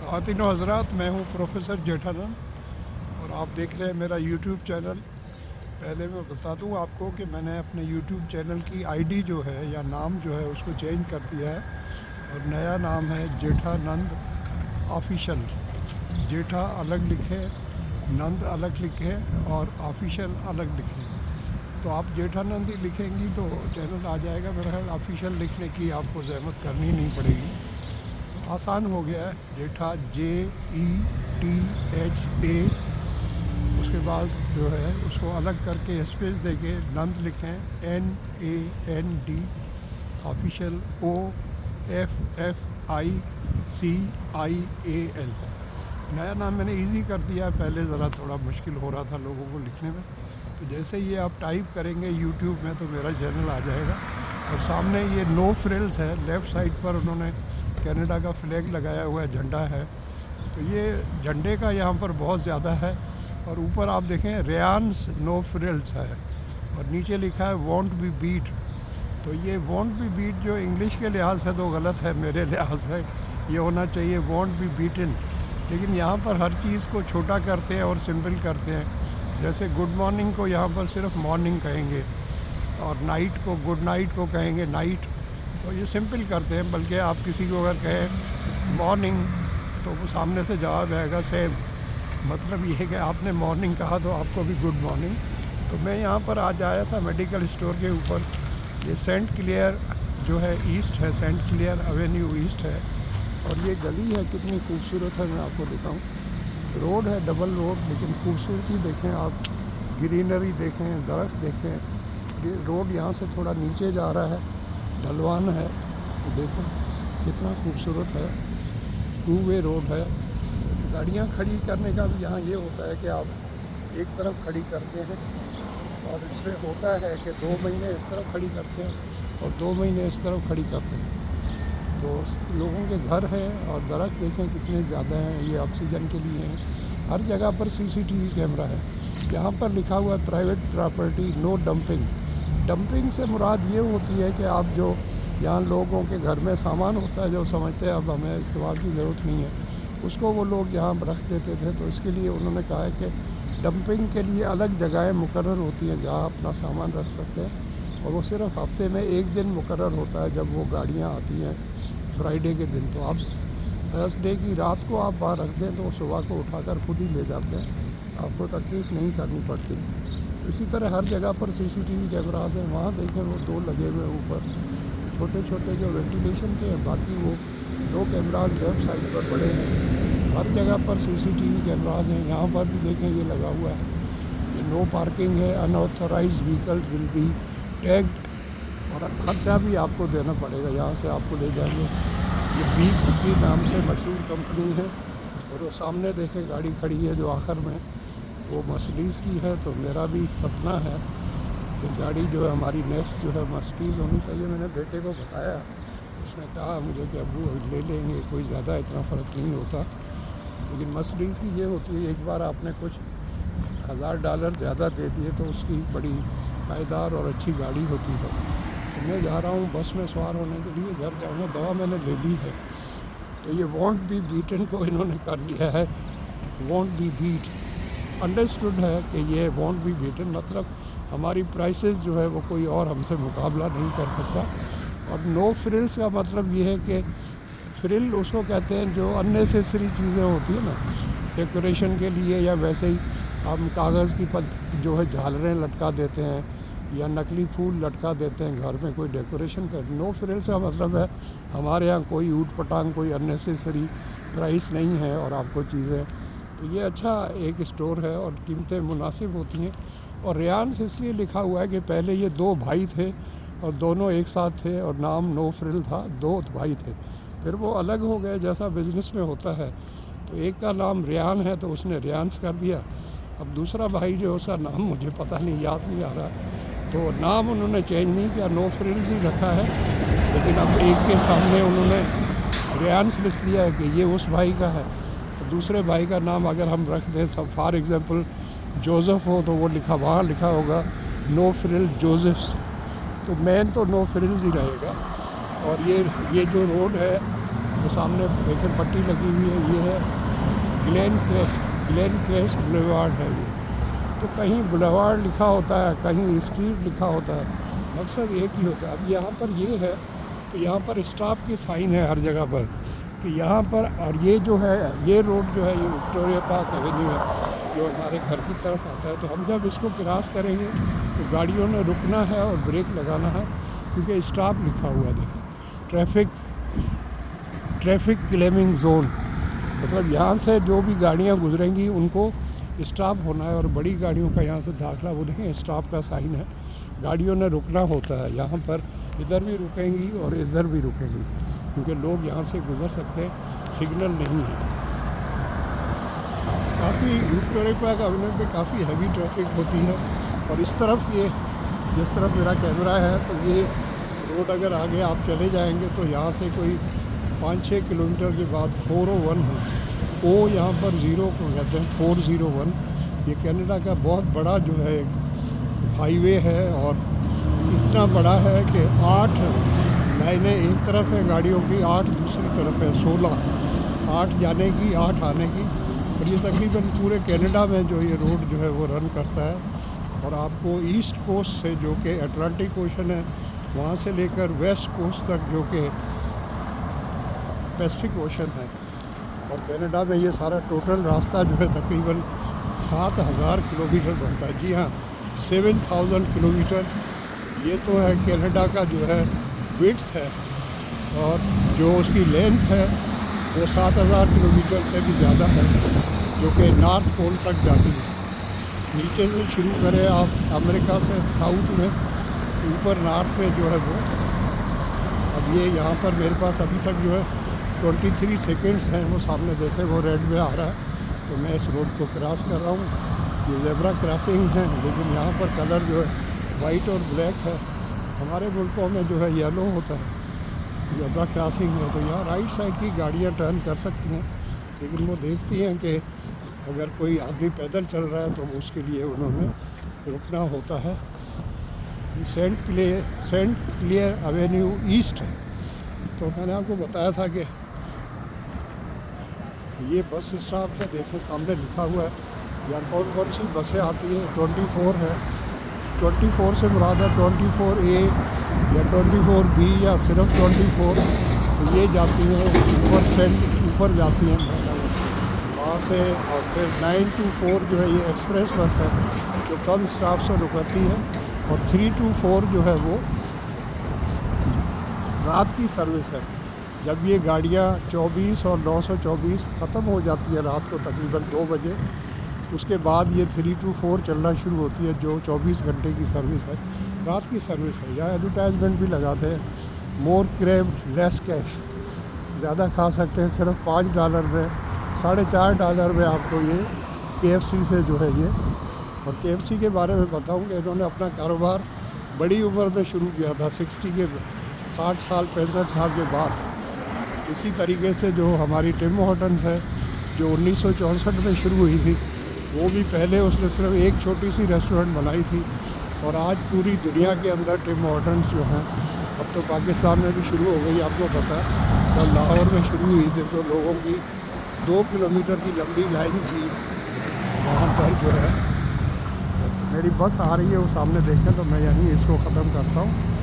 ख़वातीन हज़रात, मैं हूँ प्रोफेसर जेठानंद और आप देख रहे हैं मेरा यूट्यूब चैनल। पहले मैं बता दूँ आपको कि मैंने अपने यूट्यूब चैनल की आईडी जो है या नाम जो है उसको चेंज कर दिया है और नया नाम है जेठानंद ऑफिशियल। जेठा अलग लिखे, नंद अलग लिखे और ऑफिशियल अलग लिखे। तो आप जेठानंद ही लिखेंगी तो चैनल आ जाएगा। मेरा ख्याल ऑफिशियल लिखने की आपको ज़हमत करनी नहीं पड़ेगी, आसान हो गया है। जेठा JETHA, उसके बाद जो है उसको अलग करके स्पेस देके नंद लिखें NAND, ऑफिशियल OFFICIAL। नया नाम मैंने इजी कर दिया, पहले ज़रा थोड़ा मुश्किल हो रहा था लोगों को लिखने में। तो जैसे ये आप टाइप करेंगे यूट्यूब में तो मेरा चैनल आ जाएगा। और सामने ये नो फ्रिल्स है, लेफ़्ट साइड पर उन्होंने कनाडा का फ्लैग लगाया हुआ है, झंडा है। तो ये झंडे का यहाँ पर बहुत ज़्यादा है। और ऊपर आप देखें रेयान्स नो फ्रिल्स है और नीचे लिखा है वॉन्ट बी बीट। तो ये वॉन्ट बी बीट जो इंग्लिश के लिहाज से तो गलत है, मेरे लिहाज से ये होना चाहिए वॉन्ट बी बीटन। लेकिन यहाँ पर हर चीज़ को छोटा करते हैं और सिंपल करते हैं। जैसे गुड मॉर्निंग को यहाँ पर सिर्फ मॉर्निंग कहेंगे और नाइट को गुड नाइट को कहेंगे नाइट। तो ये सिंपल करते हैं। बल्कि आप किसी को अगर कहें मॉर्निंग तो वो सामने से जवाब आएगा सेम। मतलब ये है कि आपने मॉर्निंग कहा तो आपको भी गुड मॉर्निंग। तो मैं यहाँ पर आज आया था मेडिकल स्टोर के ऊपर। ये सेंट क्लियर जो है ईस्ट है, सेंट क्लियर एवेन्यू ईस्ट है। और ये गली है कितनी खूबसूरत है, मैं आपको दिखाऊँ। रोड है डबल रोड, लेकिन खूबसूरती देखें आप, ग्रीनरी देखें, दरख्त देखें। ये रोड यहाँ से थोड़ा नीचे जा रहा है, ढलवान है। तो देखो कितना खूबसूरत है, 2 वे रोड है। गाड़ियाँ खड़ी करने का भी यहाँ ये होता है कि आप एक तरफ खड़ी करते हैं और इसमें होता है कि 2 महीने इस तरफ खड़ी करते हैं और 2 महीने इस तरफ खड़ी करते हैं। तो लोगों के घर हैं और दरख्त देखें कितने ज़्यादा हैं, ये ऑक्सीजन के लिए हैं। हर जगह पर CCTV कैमरा है। यहाँ पर लिखा हुआ है private property no dumping. Dumping से मुराद ये होती है कि आप जो यहाँ लोगों के घर में सामान होता है जो समझते हैं अब हमें इस्तेमाल की ज़रूरत नहीं है, उसको वो लोग यहाँ रख देते थे। तो इसके लिए उन्होंने कहा है कि डंपिंग के लिए अलग जगहें मुकर्रर होती हैं जहाँ अपना सामान रख सकते हैं। और वो सिर्फ हफ्ते में 1 दिन मुकर्रर होता है जब वो गाड़ियाँ आती हैं फ्राइडे के दिन। तो आप थर्सडे की रात को आप वहाँ रख दें तो वो सुबह को उठाकर खुद ही ले जाते हैं, आपको तकलीफ़ नहीं करनी पड़ती। इसी तरह हर जगह पर CCTV कैमरास हैं। वहाँ देखें वो 2 लगे हुए ऊपर, छोटे छोटे जो वेंटिलेशन के हैं, बाकी वो 2 कैमरास लेफ्ट साइड पर पड़े हैं। हर जगह पर CCTV कैमरास हैं। यहाँ पर भी देखें ये लगा हुआ है, ये नो पार्किंग है, unauthorised vehicles will be tagged. और खर्चा भी आपको देना पड़ेगा, यहाँ से आपको ले जाएंगे। ये बीक की नाम से मशहूर कंपनी है। और वो सामने देखें गाड़ी खड़ी है जो आखिर में वो मर्सिडीज़ की है। तो मेरा भी सपना है कि गाड़ी जो है हमारी नेक्स्ट जो है मर्सिडीज़ होनी चाहिए। मैंने बेटे को बताया, उसने कहा मुझे कि अबू ले लेंगे, कोई ज़्यादा इतना फ़र्क नहीं होता। लेकिन मर्सिडीज़ की ये होती है, एक बार आपने कुछ $1000 ज़्यादा दे दिए तो उसकी बड़ी पायदार और अच्छी गाड़ी होती है। तो मैं जा रहा हूँ बस में सवार होने के लिए, घर जाऊँगा। दवा मैंने ले ली है। तो ये वॉन्ट बी बीटन को इन्होंने कर दिया है वॉन्ट बी बीट। अंडरस्टूड है कि ये वॉन्ट बी बीटन मतलब हमारी प्राइसेस जो है वो कोई और हमसे मुकाबला नहीं कर सकता। और नो फ्रिल्स का मतलब ये है कि फ्रिल उसको कहते हैं जो अननेसेसरी चीज़ें होती हैं ना, डेकोरेशन के लिए, या वैसे ही हम कागज़ की जो है झालरें लटका देते हैं या नकली फूल लटका देते हैं घर में कोई डेकोरेशन कर। नो फ्रिल्स का मतलब है हमारे यहाँ कोई ऊट पटांग, कोई अननेसेसरी प्राइस नहीं है और आपको चीज़ें। तो ये अच्छा एक स्टोर है और कीमतें मुनासिब होती हैं। और रेयान्स इसलिए लिखा हुआ है कि पहले ये 2 भाई थे और दोनों एक साथ थे और नाम नो फ्रिल था। 2 भाई थे, फिर वो अलग हो गए जैसा बिज़नेस में होता है। तो एक का नाम रेयान है तो उसने रेयान्स कर दिया। अब दूसरा भाई जो उसका नाम मुझे पता नहीं, याद नहीं आ रहा, तो नाम उन्होंने चेंज नहीं किया, नो फ्रिल्स ही रखा है। लेकिन अब एक के सामने उन्होंने रेयान्स लिख लिया है कि ये उस भाई का है। तो दूसरे भाई का नाम अगर हम रख दें, सब फॉर एग्ज़ाम्पल जोसेफ हो, तो वो वहाँ लिखा होगा नो फ्रिल जोसेफ्स। तो मेन तो नो फ्रिल्स ही रहेगा। और ये जो रोड है वो सामने देखें पट्टी लगी हुई है, ये है ग्लेन क्रेस्ट बुलेवार्ड है ये। तो कहीं बुलेवार्ड लिखा होता है, कहीं स्ट्रीट लिखा होता है, मकसद एक ही होता है। अब यहाँ पर ये है तो यहाँ पर स्टॉप की साइन है हर जगह पर कि यहाँ पर, और ये जो है ये रोड जो है ये विक्टोरिया पार्क एवेन्यू है जो हमारे घर की तरफ आता है। तो हम जब इसको क्रॉस करेंगे तो गाड़ियों ने रुकना है और ब्रेक लगाना है क्योंकि स्टॉप लिखा हुआ देखें, ट्रैफिक क्लेमिंग जोन, मतलब यहाँ से जो भी गाड़ियाँ गुजरेंगी उनको स्टॉप होना है। और बड़ी गाड़ियों का यहाँ से दाखिला, वो देखें स्टॉप का साइन है, गाड़ियों ने रुकना होता है यहाँ पर, इधर भी रुकेंगी और इधर भी रुकेंगी क्योंकि लोग यहाँ से गुजर सकते हैं, सिग्नल नहीं है। काफ़ी विक्टोरिया पार्क एवेन्यू पे काफ़ी हैवी ट्रैफिक होती है। और इस तरफ ये जिस तरफ मेरा कैमरा है तो ये रोड अगर आगे आप चले जाएंगे तो यहाँ से कोई 5-6 किलोमीटर के बाद 401 है, वो यहाँ पर 0 को कहते हैं 401। ये कनाडा का बहुत बड़ा जो है हाईवे है और इतना बड़ा है कि 8 लाइनें एक तरफ है गाड़ियों की, 8 दूसरी तरफ है, 16, 8 जाने की 8 आने की। और ये तकरीबन पूरे कनाडा में जो ये रोड जो है वो रन करता है। और आपको ईस्ट कोस्ट से जो कि अटलांटिक ओशन है वहाँ से लेकर वेस्ट कोस्ट तक जो कि पैसिफिक ओशन है, और कनाडा में ये सारा टोटल रास्ता जो है तकरीबन 7,000 किलोमीटर बनता है। जी हाँ, 7,000 किलोमीटर। ये तो है कनाडा का जो है विड्थ है, और जो उसकी लेंथ है वो 7,000 किलोमीटर से भी ज़्यादा है, जो कि नॉर्थ पोल तक जाती है। नीचे से शुरू करें आप अमेरिका से साउथ में, ऊपर नॉर्थ में जो है वो। अब ये यहाँ पर मेरे पास अभी तक जो है 23 सेकेंड्स हैं, वो सामने देखें वो रेड में आ रहा है तो मैं इस रोड को क्रॉस कर रहा हूँ। ये ज़ेब्रा क्रॉसिंग है, लेकिन यहाँ पर कलर जो है वाइट और ब्लैक है। हमारे मुल्कों में जो है येलो होता है, ज़ेब्रा क्रॉसिंग है। तो यहाँ राइट साइड की गाड़ियाँ टर्न कर सकती हैं, लेकिन वो देखती हैं कि अगर कोई आदमी पैदल चल रहा है तो उसके लिए उन्होंने रुकना होता है। सेंट क्लियर एवेन्यू ईस्ट है। तो मैंने आपको बताया था कि ये बस स्टॉप है, देखें सामने लिखा हुआ है यहाँ कौन कौन सी बसें आती हैं। 24 है, 24 से मुराद है 24A या 24B या सिर्फ 24। तो ये जाती हैं ऊपर जाती हैं वहाँ से। और फिर 9 to 4 जो है ये एक्सप्रेस बस है जो कम स्टॉप से रुकती है। और 3 to 4 जो है वो रात की सर्विस है। जब ये गाड़ियाँ 24 और 924 ख़त्म हो जाती है रात को तकरीबन 2 बजे, उसके बाद ये 3 to 4 चलना शुरू होती है, जो 24 घंटे की सर्विस है, रात की सर्विस है। यहाँ एडवर्टाइजमेंट भी लगाते हैं, मोर क्रेब लेस कैश, ज़्यादा खा सकते हैं सिर्फ $5 में, $4.5 में आपको ये KFC से जो है ये। और KFC के बारे में बताऊँ कि इन्होंने अपना कारोबार बड़ी उम्र में शुरू किया था, 60 साल 65 साल के बाद। इसी तरीके से जो हमारी टिम हॉर्टन्स है जो 1964 में शुरू हुई थी, वो भी पहले उसने सिर्फ एक छोटी सी रेस्टोरेंट बनाई थी। और आज पूरी दुनिया के अंदर टिम हॉर्टन्स जो हैं, अब तो पाकिस्तान में भी शुरू हो गई। आपको पता है जब लाहौर में शुरू हुई थी तो लोगों की 2 किलोमीटर की लंबी लाइन थी वहाँ पर जो है। मेरी बस आ रही है वो सामने देखें, तो मैं यहीं इसको ख़त्म करता हूँ।